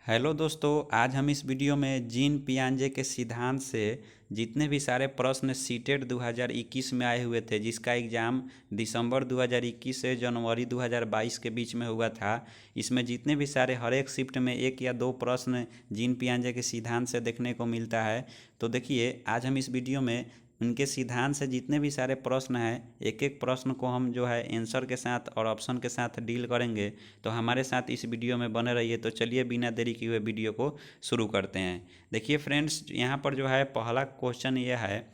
Hello दोस्तों, आज हम इस वीडियो में जीन पियाजे के सिद्धांत से जितने भी सारे प्रश्न सीटेट 2021 में आए हुए थे, जिसका एग्ज़ाम दिसंबर 2021 से जनवरी 2022 के बीच में हुआ था। इसमें जितने भी सारे हर एक शिफ्ट में एक या दो प्रश्न जीन पियाजे के सिद्धांत से देखने को मिलता है। तो देखिए, आज हम इस वीडियो में उनके सिद्धांत से जितने भी सारे प्रश्न हैं, एक एक प्रश्न को हम जो है आंसर के साथ और ऑप्शन के साथ डील करेंगे। तो हमारे साथ इस वीडियो में बने रहिए। तो चलिए बिना देरी किए हुए वीडियो को शुरू करते हैं। देखिए फ्रेंड्स, यहाँ पर जो है पहला क्वेश्चन ये है।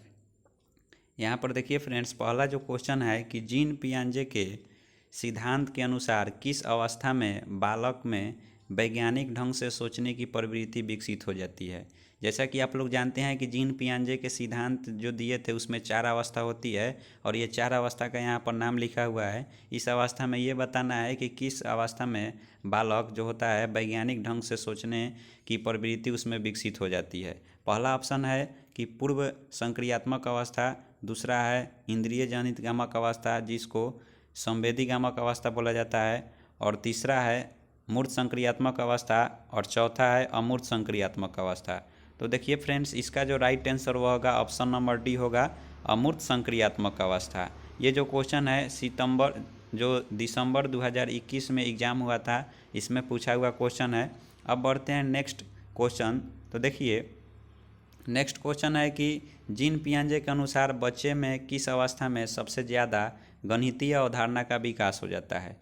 यहाँ पर देखिए फ्रेंड्स, पहला जो क्वेश्चन है कि जीन पियाजे के सिद्धांत के अनुसार किस अवस्था में बालक में वैज्ञानिक ढंग से सोचने की प्रवृत्ति विकसित हो जाती है। जैसा कि आप लोग जानते हैं कि जीन पियाजे के सिद्धांत जो दिए थे उसमें 4 अवस्था होती है और ये 4 अवस्था का यहाँ पर नाम लिखा हुआ है। इस अवस्था में ये बताना है कि किस अवस्था में बालक जो होता है वैज्ञानिक ढंग से सोचने की प्रवृत्ति उसमें विकसित हो जाती है। पहला ऑप्शन है कि पूर्व संक्रियात्मक अवस्था, दूसरा है इंद्रिय जनित गामक अवस्था जिसको संवेदी गामक अवस्था बोला जाता है, और तीसरा है मूर्त संक्रियात्मक अवस्था, और चौथा है अमूर्त संक्रियात्मक अवस्था। तो देखिए फ्रेंड्स, इसका जो राइट आंसर वो होगा ऑप्शन नंबर डी होगा, अमूर्त संक्रियात्मक अवस्था। ये जो क्वेश्चन है दिसंबर 2021 में एग्ज़ाम हुआ था, इसमें पूछा हुआ क्वेश्चन है। अब बढ़ते हैं नेक्स्ट क्वेश्चन। तो देखिए नेक्स्ट क्वेश्चन है कि जीन पियाजे के अनुसार बच्चे में किस अवस्था में सबसे ज़्यादा गणितीय अवधारणा का विकास हो जाता है।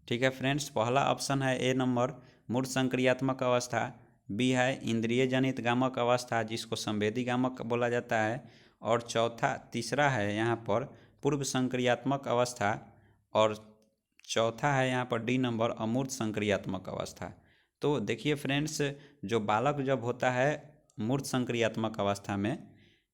ठीक है फ्रेंड्स, पहला ऑप्शन है ए नंबर मूर्त संक्रियात्मक अवस्था, बी है इंद्रिय जनित गामक अवस्था जिसको संवेदी गामक बोला जाता है, और तीसरा है यहाँ पर पूर्व संक्रियात्मक अवस्था, और चौथा है यहाँ पर डी नंबर अमूर्त संक्रियात्मक अवस्था। तो देखिए फ्रेंड्स, जो बालक जब होता है मूर्त संक्रियात्मक अवस्था में,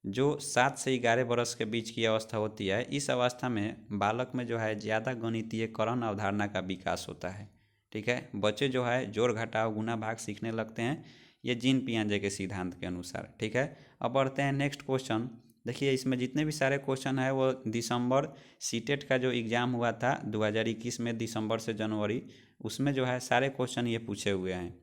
जो 7 से 11 वर्ष के बीच की अवस्था होती है, इस अवस्था में बालक में जो है ज़्यादा गणितीयकरण अवधारणा का विकास होता है। ठीक है, बच्चे जो है जोड़ घटाव गुणा भाग सीखने लगते हैं, ये जीन पियाजे के सिद्धांत के अनुसार। ठीक है, अब बढ़ते हैं नेक्स्ट क्वेश्चन। देखिए इसमें जितने भी सारे क्वेश्चन है वो दिसंबर सीटेट का जो एग्ज़ाम हुआ था 2021 में, दिसंबर से जनवरी, उसमें जो है सारे क्वेश्चन ये पूछे हुए हैं।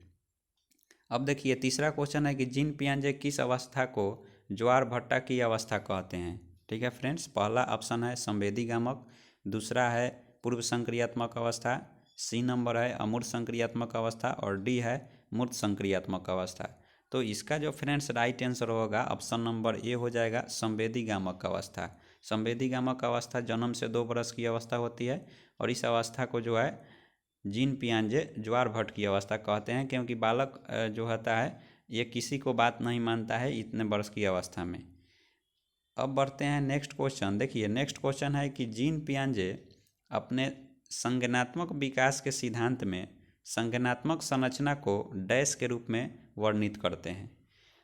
अब देखिए तीसरा क्वेश्चन है कि जीन पियाजे किस अवस्था को ज्वार भट्टा की अवस्था कहते हैं। ठीक है फ्रेंड्स, पहला ऑप्शन है संवेदी गामक, दूसरा है पूर्व संक्रियात्मक अवस्था, सी नंबर है अमूर्त संक्रियात्मक अवस्था, और डी है मूर्त संक्रियात्मक अवस्था। तो इसका जो फ्रेंड्स राइट आंसर होगा ऑप्शन नंबर ए हो जाएगा, संवेदी गामक अवस्था। संवेदी गामक अवस्था जन्म से 2 वर्ष की अवस्था होती है, और इस अवस्था को जो है जीन पियाजे ज्वार भट्ट की अवस्था कहते हैं, क्योंकि बालक जो होता है ये किसी को बात नहीं मानता है इतने वर्ष की अवस्था में। अब बढ़ते हैं नेक्स्ट क्वेश्चन। देखिए नेक्स्ट क्वेश्चन है कि जीन पियाजे अपने संज्ञानात्मक विकास के सिद्धांत में संज्ञानात्मक संरचना को डैश के रूप में वर्णित करते हैं।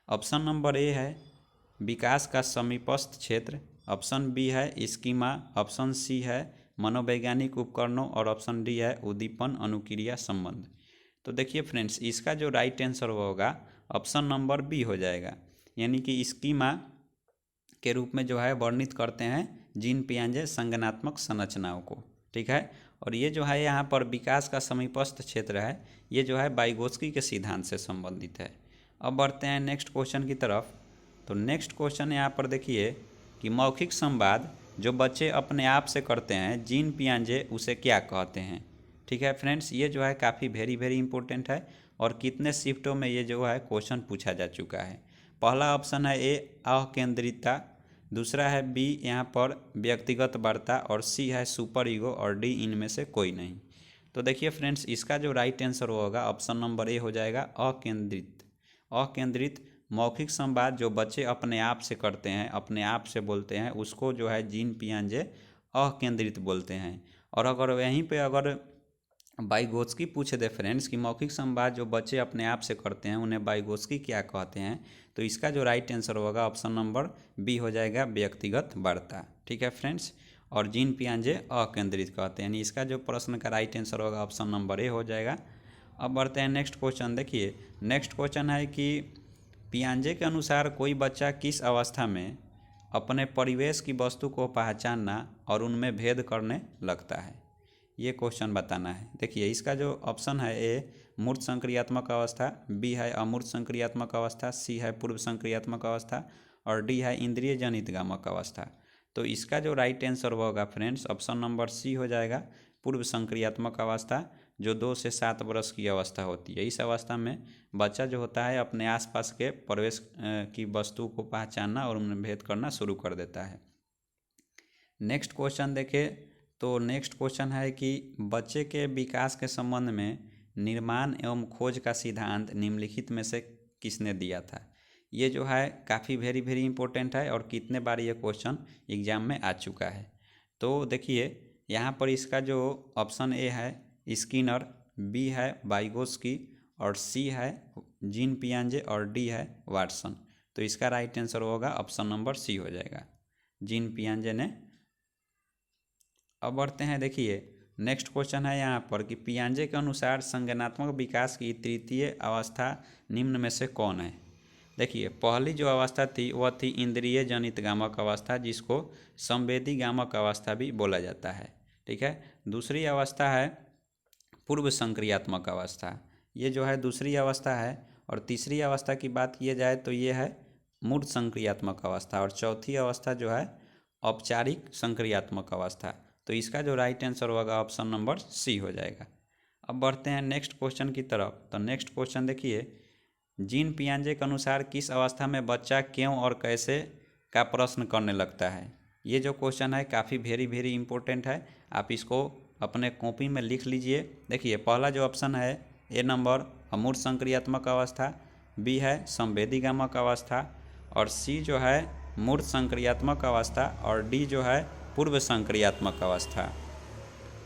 ऑप्शन नंबर ए है विकास का समीपस्थ क्षेत्र, ऑप्शन बी है स्कीमा, ऑप्शन सी है मनोवैज्ञानिक उपकरणों, और ऑप्शन डी है उद्दीपन अनुक्रिया संबंध। तो देखिए फ्रेंड्स, इसका जो राइट आंसर होगा ऑप्शन नंबर बी हो जाएगा, यानी कि स्कीमा के रूप में जो है वर्णित करते हैं जीन पियाजे संज्ञानात्मक संरचनाओं को। ठीक है, और ये जो है यहाँ पर विकास का समीपस्थ क्षेत्र है, ये जो है वाइगोत्स्की के सिद्धांत से संबंधित है। अब बढ़ते हैं नेक्स्ट क्वेश्चन की तरफ। तो नेक्स्ट क्वेश्चन यहाँ पर देखिए कि मौखिक संवाद जो बच्चे अपने आप से करते हैं, जीन पियाजे उसे क्या कहते हैं। ठीक है फ्रेंड्स, ये जो है काफ़ी वेरी इंपॉर्टेंट है, और कितने शिफ्टों में ये जो है क्वेश्चन पूछा जा चुका है। पहला ऑप्शन है ए अकेंद्रितता, दूसरा है बी यहाँ पर व्यक्तिगत वार्ता, और सी है सुपर ईगो, और डी इनमें से कोई नहीं। तो देखिए फ्रेंड्स, इसका जो राइट आंसर होगा ऑप्शन नंबर ए हो जाएगा, अकेंद्रित। अकेंद्रित मौखिक संवाद जो बच्चे अपने आप से करते हैं, अपने आप से बोलते हैं, उसको जो है जीन पियाजे अकेंद्रित बोलते हैं। और अगर यहीं पे अगर वाइगोत्स्की पूछ दे फ्रेंड्स कि मौखिक संवाद जो बच्चे अपने आप से करते हैं उन्हें वाइगोत्स्की क्या कहते हैं, तो इसका जो राइट आंसर होगा ऑप्शन नंबर बी हो जाएगा, व्यक्तिगत वार्ता। ठीक है फ्रेंड्स, और जीन पियाजे अकेंद्रित कहते हैं, यानी इसका जो प्रश्न का राइट आंसर होगा ऑप्शन नंबर ए हो जाएगा। अब बढ़ते हैं नेक्स्ट क्वेश्चन। देखिए नेक्स्ट क्वेश्चन है कि पियाजे के अनुसार कोई बच्चा किस अवस्था में अपने परिवेश की वस्तु को पहचानना और उनमें भेद करने लगता है। ये क्वेश्चन बताना है। देखिए इसका जो ऑप्शन है ए मूर्त संक्रियात्मक अवस्था, बी है अमूर्त संक्रियात्मक अवस्था, सी है पूर्व संक्रियात्मक अवस्था और डी है इंद्रिय जनित गामक अवस्था। तो इसका जो राइट आंसर होगा फ्रेंड्स ऑप्शन नंबर सी हो जाएगा, पूर्व संक्रियात्मक अवस्था, जो 2 से 7 वर्ष की अवस्था होती है। इस अवस्था में बच्चा जो होता है अपने आसपास के परिवेश की वस्तु को पहचानना और उनमें भेद करना शुरू कर देता है। नेक्स्ट क्वेश्चन देखें तो नेक्स्ट क्वेश्चन है कि बच्चे के विकास के संबंध में निर्माण एवं खोज का सिद्धांत निम्नलिखित में से किसने दिया था। ये जो है काफ़ी वेरी इंपॉर्टेंट है और कितने बार ये क्वेश्चन एग्जाम में आ चुका है। तो देखिए यहाँ पर इसका जो ऑप्शन ए है स्किनर, बी है वाइगोस्की और सी है जीन पियाजे और डी है वाटसन। तो इसका राइट आंसर होगा ऑप्शन नंबर सी हो जाएगा, जीन पियाजे ने। अब बढ़ते हैं, देखिए नेक्स्ट क्वेश्चन है यहाँ पर कि पियाजे के अनुसार संज्ञानात्मक विकास की तृतीय अवस्था निम्न में से कौन है। देखिए पहली जो अवस्था थी वह थी इंद्रिय जनित गामक अवस्था, जिसको संवेदी गामक अवस्था भी बोला जाता है। ठीक है, दूसरी अवस्था है पूर्व संक्रियात्मक अवस्था, ये जो है दूसरी अवस्था है। और तीसरी अवस्था की बात किया जाए तो ये है मूर्त संक्रियात्मक अवस्था और चौथी अवस्था जो है औपचारिक संक्रियात्मक अवस्था। तो इसका जो राइट आंसर होगा ऑप्शन नंबर सी हो जाएगा। अब बढ़ते हैं नेक्स्ट क्वेश्चन की तरफ। तो नेक्स्ट क्वेश्चन देखिए, जीन पियाजे के अनुसार किस अवस्था में बच्चा क्यों और कैसे का प्रश्न करने लगता है। ये जो क्वेश्चन है काफ़ी वेरी इंपॉर्टेंट है, आप इसको अपने कॉपी में लिख लीजिए। देखिए पहला जो ऑप्शन है ए नंबर अमूर्त संक्रियात्मक अवस्था, बी है संवेदी गामक अवस्था और सी जो है मूर्त संक्रियात्मक अवस्था और डी जो है पूर्व संक्रियात्मक अवस्था।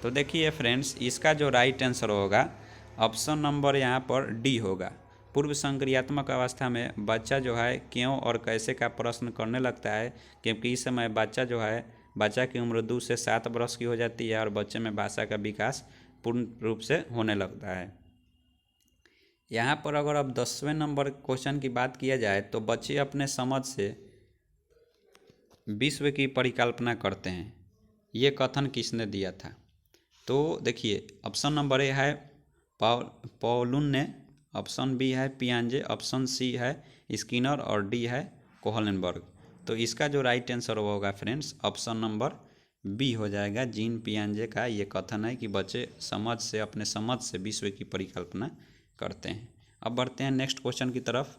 तो देखिए फ्रेंड्स इसका जो राइट आंसर होगा ऑप्शन नंबर यहाँ पर डी होगा। पूर्व संक्रियात्मक अवस्था में बच्चा जो है क्यों और कैसे का प्रश्न करने लगता है, क्योंकि इस समय बच्चा की उम्र 2 से 7 वर्ष की हो जाती है और बच्चे में भाषा का विकास पूर्ण रूप से होने लगता है। यहाँ पर अगर अब 10वें नंबर क्वेश्चन की बात किया जाए तो बच्चे अपने समझ से विश्व की परिकल्पना करते हैं, ये कथन किसने दिया था। तो देखिए ऑप्शन नंबर ए है पॉलुन ने, ऑप्शन बी है पियाजे, ऑप्शन सी है स्किनर और डी है कोहलनबर्ग। तो इसका जो राइट आंसर होगा फ्रेंड्स ऑप्शन नंबर बी हो जाएगा, जीन पियाजे का ये कथन है कि बच्चे अपने समझ से विश्व की परिकल्पना करते हैं। अब बढ़ते हैं नेक्स्ट क्वेश्चन की तरफ।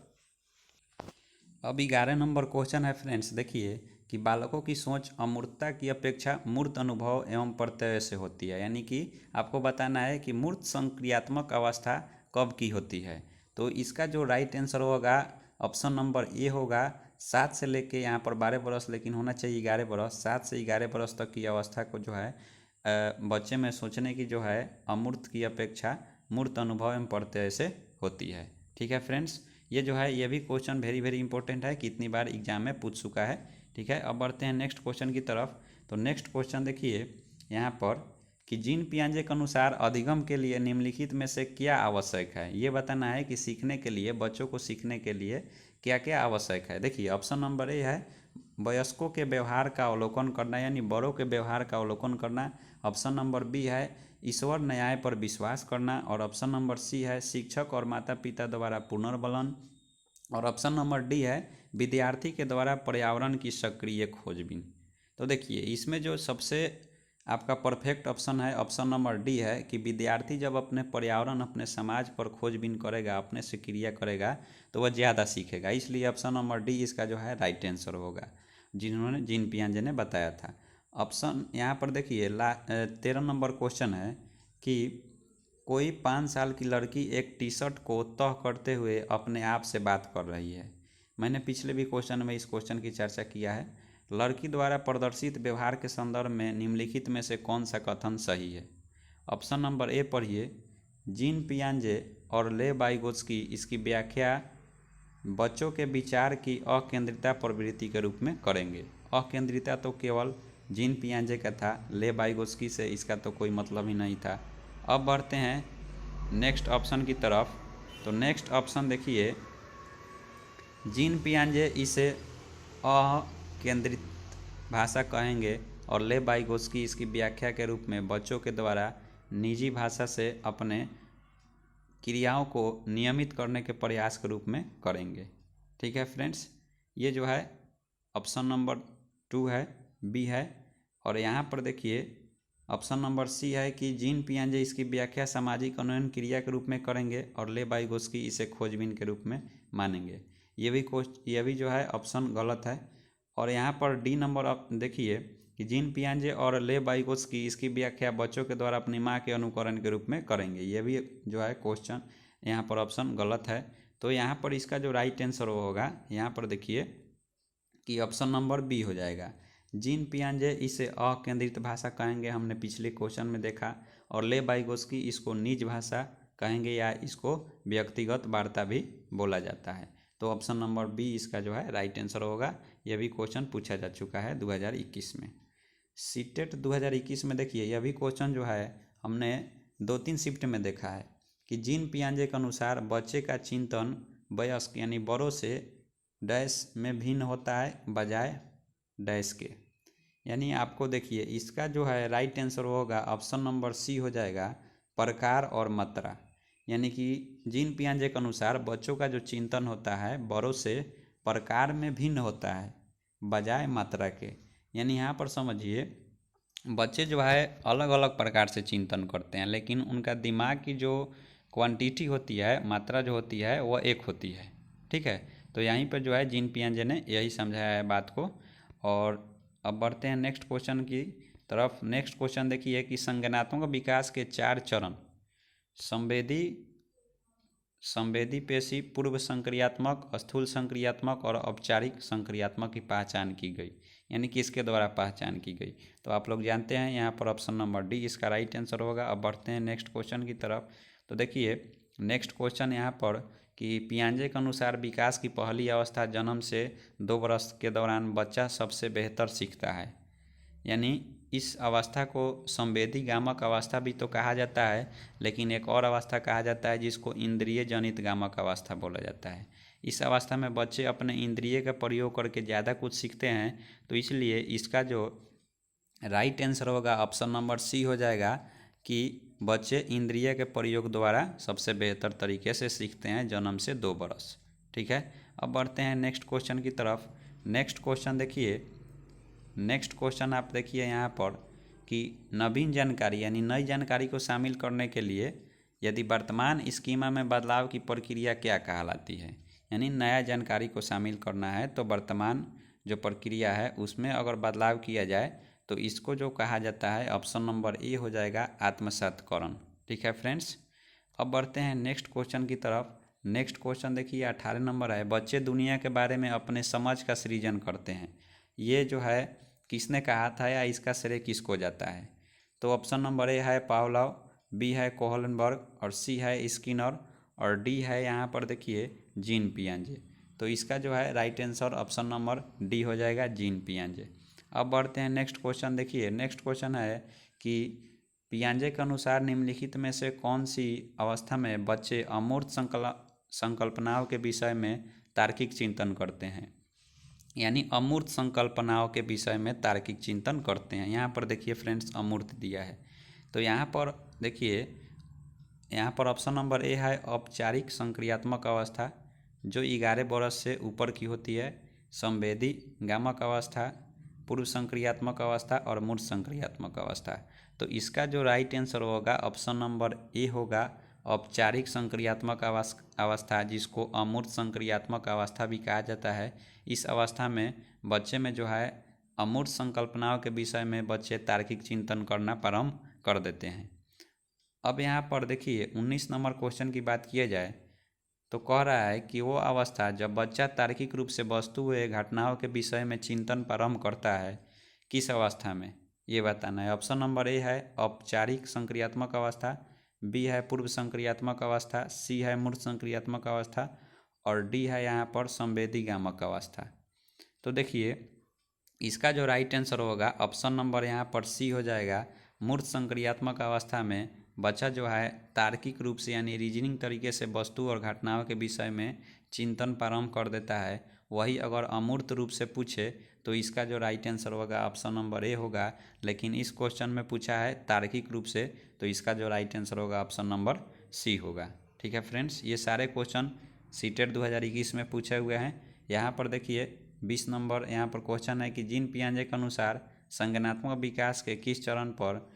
अब 11 नंबर क्वेश्चन है फ्रेंड्स, देखिए कि बालकों की सोच अमूर्तता की अपेक्षा मूर्त अनुभव एवं प्रत्यय से होती है। यानी कि आपको बताना है कि मूर्त संक्रियात्मक अवस्था कब की होती है। तो इसका जो राइट आंसर होगा ऑप्शन नंबर ए होगा, 7 से लेके यहाँ पर 12 वर्ष, लेकिन होना चाहिए 11 वर्ष, 7 से 11 वर्ष तक की अवस्था को जो है बच्चे में सोचने की जो है अमूर्त की अपेक्षा मूर्त अनुभव एवं प्रत्यय से होती है। ठीक है फ्रेंड्स, ये जो है ये भी क्वेश्चन वेरी इंपॉर्टेंट है, कितनी बार एग्जाम में पूछ चुका है। ठीक है, अब बढ़ते हैं नेक्स्ट क्वेश्चन की तरफ। तो नेक्स्ट क्वेश्चन देखिए यहाँ पर कि जीन पियाजे के अनुसार अधिगम के लिए निम्नलिखित में से क्या आवश्यक है। ये बताना है कि सीखने के लिए, बच्चों को सीखने के लिए क्या क्या आवश्यक है। देखिए ऑप्शन नंबर ए है वयस्कों के व्यवहार का अवलोकन करना, यानी बड़ों के व्यवहार का अवलोकन करना। ऑप्शन नंबर बी है ईश्वर न्याय पर विश्वास करना और ऑप्शन नंबर सी है शिक्षक और माता पिता द्वारा पुनर्बलन और ऑप्शन नंबर डी है विद्यार्थी के द्वारा पर्यावरण की सक्रिय खोजबीन। तो देखिए इसमें जो सबसे आपका परफेक्ट ऑप्शन है ऑप्शन नंबर डी है कि विद्यार्थी जब अपने पर्यावरण, अपने समाज पर खोजबीन करेगा, अपने से क्रिया करेगा तो वह ज़्यादा सीखेगा। इसलिए ऑप्शन नंबर डी इसका जो है राइट आंसर होगा, जीन पियाजे ने बताया था। ऑप्शन यहाँ पर देखिए 13 नंबर क्वेश्चन है कि कोई 5 साल की लड़की एक टी शर्ट को तह करते हुए अपने आप से बात कर रही है। मैंने पिछले भी क्वेश्चन में इस क्वेश्चन की चर्चा किया है। लड़की द्वारा प्रदर्शित व्यवहार के संदर्भ में निम्नलिखित में से कौन सा कथन सही है। ऑप्शन नंबर ए पढ़िए, जीन पियाजे और ले वाइगोत्स्की इसकी व्याख्या बच्चों के विचार की अकेंद्रिता प्रवृत्ति के रूप में करेंगे। अकेंद्रिता तो केवल जीन पियाजे का था, ले वाइगोत्स्की से इसका तो कोई मतलब ही नहीं था। अब बढ़ते हैं नेक्स्ट ऑप्शन की तरफ। तो नेक्स्ट ऑप्शन देखिए, जीन पियाजे इसे अकेंद्रित भाषा कहेंगे और ले वाइगोत्स्की इसकी व्याख्या के रूप में बच्चों के द्वारा निजी भाषा से अपने क्रियाओं को नियमित करने के प्रयास के रूप में करेंगे। ठीक है फ्रेंड्स, ये जो है ऑप्शन नंबर 2 है, बी है। और यहाँ पर देखिए ऑप्शन नंबर सी है कि जीन पियाजे इसकी व्याख्या सामाजिक उन्नयन क्रिया के रूप में करेंगे और ले वाइगोत्स्की इसे खोजबीन के रूप में मानेंगे। ये भी जो है ऑप्शन गलत है। और यहाँ पर डी नंबर आप देखिए कि जीन पियाजे और ले वाइगोत्स्की इसकी व्याख्या बच्चों के द्वारा अपनी माँ के अनुकरण के रूप में करेंगे। ये भी जो है क्वेश्चन यहाँ पर ऑप्शन गलत है। तो यहाँ पर इसका जो राइट आंसर होगा, यहाँ पर देखिए कि ऑप्शन नंबर बी हो जाएगा। जीन पियाजे इसे अकेंद्रित भाषा कहेंगे, हमने पिछले क्वेश्चन में देखा। और ले वाइगोत्स्की इसको निज भाषा कहेंगे या इसको व्यक्तिगत वार्ता भी बोला जाता है। तो ऑप्शन नंबर बी इसका जो है राइट आंसर होगा। यह भी क्वेश्चन पूछा जा चुका है 2021 में। सीटेट 2021 में देखिए यह भी क्वेश्चन जो है हमने 2-3 शिफ्ट में देखा है कि जीन पियाजे के अनुसार बच्चे का चिंतन वयस्क यानी बड़ों से डैश में भिन्न होता है बजाय डैश के। यानी आपको देखिए इसका जो है राइट आंसर होगा ऑप्शन नंबर सी हो जाएगा, प्रकार और मात्रा। यानी कि जीन पियाजे के अनुसार बच्चों का जो चिंतन होता है बड़ों से प्रकार में भिन्न होता है बजाय मात्रा के। यानी यहाँ पर समझिए बच्चे जो है अलग अलग प्रकार से चिंतन करते हैं, लेकिन उनका दिमाग की जो क्वांटिटी होती है, मात्रा जो होती है, वह एक होती है। ठीक है, तो यहीं पर जो है जीन पियाजे ने यही समझाया है बात को। और अब बढ़ते हैं नेक्स्ट क्वेश्चन की तरफ। नेक्स्ट क्वेश्चन देखिए कि संज्ञानात्मक विकास के 4 चरण संवेदी पेशी, पूर्व संक्रियात्मक, स्थूल संक्रियात्मक और औपचारिक संक्रियात्मक की पहचान की गई। यानी कि इसके द्वारा पहचान की गई। तो आप लोग जानते हैं यहाँ पर ऑप्शन नंबर डी इसका राइट आंसर होगा। अब बढ़ते हैं नेक्स्ट क्वेश्चन की तरफ। तो देखिए नेक्स्ट क्वेश्चन यहाँ पर कि पियाजे के अनुसार विकास की पहली अवस्था जन्म से 2 वर्ष के दौरान बच्चा सबसे बेहतर सीखता है। यानी इस अवस्था को संवेदी गामक अवस्था भी तो कहा जाता है, लेकिन एक और अवस्था कहा जाता है जिसको इंद्रिय जनित गामक अवस्था बोला जाता है। इस अवस्था में बच्चे अपने इंद्रिय का प्रयोग करके ज़्यादा कुछ सीखते हैं। तो इसलिए इसका जो राइट आंसर होगा ऑप्शन नंबर सी हो जाएगा कि बच्चे इंद्रिय के प्रयोग द्वारा सबसे बेहतर तरीके से सीखते हैं जन्म से 2 वर्ष। ठीक है, अब बढ़ते हैं नेक्स्ट क्वेश्चन की तरफ। नेक्स्ट क्वेश्चन देखिए, नेक्स्ट क्वेश्चन आप देखिए यहाँ पर कि नवीन जानकारी यानी नई जानकारी को शामिल करने के लिए यदि वर्तमान स्कीमा में बदलाव की प्रक्रिया क्या कहलाती है। यानी नया जानकारी को शामिल करना है तो वर्तमान जो प्रक्रिया है उसमें अगर बदलाव किया जाए तो इसको जो कहा जाता है ऑप्शन नंबर ए हो जाएगा, आत्मसातकरण। ठीक है फ्रेंड्स, अब बढ़ते हैं नेक्स्ट क्वेश्चन की तरफ। नेक्स्ट क्वेश्चन देखिए 18 नंबर है, बच्चे दुनिया के बारे में अपने समझ का सृजन करते हैं। ये जो है किसने कहा था या इसका श्रेय किसको जाता है। तो ऑप्शन नंबर ए है पावलोव, बी है कोहलनबर्ग और सी है स्किनर और डी है यहाँ पर देखिए जीन पियाजे। तो इसका जो है right answer option number D हो जाएगा, जीन पियाजे। अब बढ़ते हैं नेक्स्ट क्वेश्चन देखिए। नेक्स्ट क्वेश्चन है कि पियाजे के अनुसार निम्नलिखित में से कौन सी अवस्था में बच्चे अमूर्त संकल्पनाओं के विषय में तार्किक चिंतन करते हैं। यानी अमूर्त संकल्पनाओं के विषय में तार्किक चिंतन करते हैं। यहाँ पर देखिए फ्रेंड्स अमूर्त दिया है। तो यहाँ पर देखिए यहाँ पर ऑप्शन नंबर ए है औपचारिक संक्रियात्मक अवस्था जो 11 वर्ष से ऊपर की होती है, संवेदी गामक अवस्था, पूर्व संक्रियात्मक अवस्था और मूर्त संक्रियात्मक अवस्था। तो इसका जो राइट आंसर होगा ऑप्शन नंबर ए होगा, औपचारिक संक्रियात्मक अवस्था जिसको अमूर्त संक्रियात्मक अवस्था भी कहा जाता है। इस अवस्था में बच्चे में जो है अमूर्त संकल्पनाओं के विषय में बच्चे तार्किक चिंतन करना प्रारंभ कर देते हैं। अब यहाँ पर देखिए 19 नंबर क्वेश्चन की बात किया जाए तो कह रहा है कि वो अवस्था जब बच्चा तार्किक रूप से वस्तु व घटनाओं के विषय में चिंतन प्रारंभ करता है, किस अवस्था में, ये बताना है। ऑप्शन नंबर ए है औपचारिक संक्रियात्मक अवस्था, बी है पूर्व संक्रियात्मक अवस्था, सी है मूर्त संक्रियात्मक अवस्था और डी है यहाँ पर संवेदी गामक अवस्था। तो देखिए इसका जो राइट आंसर होगा ऑप्शन नंबर यहाँ पर सी हो जाएगा। मूर्त संक्रियात्मक अवस्था में बच्चा जो है तार्किक रूप से यानी रीजनिंग तरीके से वस्तु और घटनाओं के विषय में चिंतन प्रारंभ कर देता है वही अगर अमूर्त रूप से पूछे तो इसका जो राइट आंसर होगा ऑप्शन नंबर ए होगा। लेकिन इस क्वेश्चन में पूछा है तार्किक रूप से, तो इसका जो राइट आंसर होगा ऑप्शन नंबर सी होगा। ठीक है फ्रेंड्स, ये सारे क्वेश्चन सीटेट 2021 में पूछे हुए हैं। यहाँ पर देखिए 20 नंबर यहाँ पर क्वेश्चन है कि जीन पियाजे के अनुसार संज्ञानात्मक विकास के किस चरण पर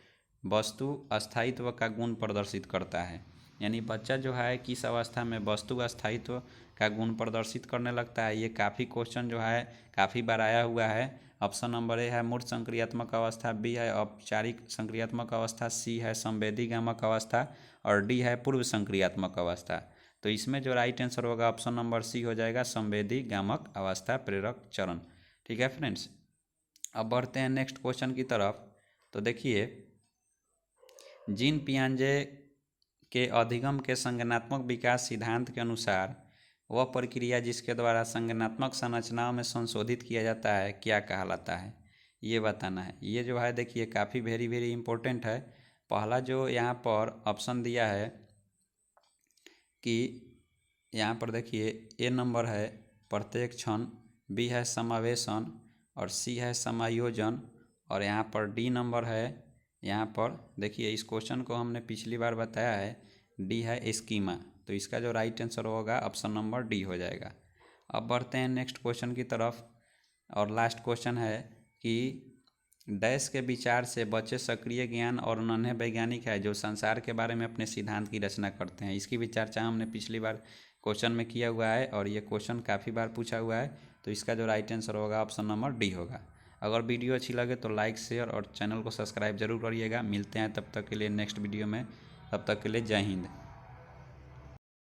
वस्तु अस्थायित्व का गुण प्रदर्शित करता है। यानी बच्चा जो है किस अवस्था में वस्तु अस्थायित्व का गुण प्रदर्शित करने लगता है। ये काफ़ी क्वेश्चन जो है काफ़ी बार आया हुआ है। ऑप्शन नंबर ए है मूर्त संक्रियात्मक अवस्था, बी है औपचारिक संक्रियात्मक अवस्था, सी है संवेदीगामक अवस्था और डी है पूर्व संक्रियात्मक अवस्था। तो इसमें जो राइट आंसर होगा ऑप्शन नंबर सी हो जाएगा, संवेदीगामक अवस्था प्रेरक चरण। ठीक है फ्रेंड्स, अब बढ़ते हैं नेक्स्ट क्वेश्चन की तरफ। तो देखिए जीन पियाजे के अधिगम के संज्ञानात्मक विकास सिद्धांत के अनुसार वह प्रक्रिया जिसके द्वारा संज्ञानात्मक संरचनाओं में संशोधित किया जाता है क्या कहलाता है, ये बताना है। ये जो है देखिए काफ़ी वेरी इम्पोर्टेंट है। पहला जो यहाँ पर ऑप्शन दिया है कि यहाँ पर देखिए ए नंबर है प्रत्येक क्षण, बी है समावेशन और सी है समायोजन और यहाँ पर डी नंबर है। यहाँ पर देखिए इस क्वेश्चन को हमने पिछली बार बताया है, डी है स्कीमा। तो इसका जो राइट आंसर होगा ऑप्शन नंबर डी हो जाएगा। अब बढ़ते हैं नेक्स्ट क्वेश्चन की तरफ और लास्ट क्वेश्चन है कि डैश के विचार से बच्चे सक्रिय ज्ञान और नन्हे वैज्ञानिक है जो संसार के बारे में अपने सिद्धांत की रचना करते हैं। इसकी भी चर्चा हमने पिछली बार क्वेश्चन में किया हुआ है और ये क्वेश्चन काफ़ी बार पूछा हुआ है। तो इसका जो राइट आंसर होगा ऑप्शन नंबर डी होगा। अगर वीडियो अच्छी लगे तो लाइक शेयर और चैनल को सब्सक्राइब जरूर करिएगा। मिलते हैं तब तक के लिए नेक्स्ट वीडियो में, तब तक के लिए जय हिंद।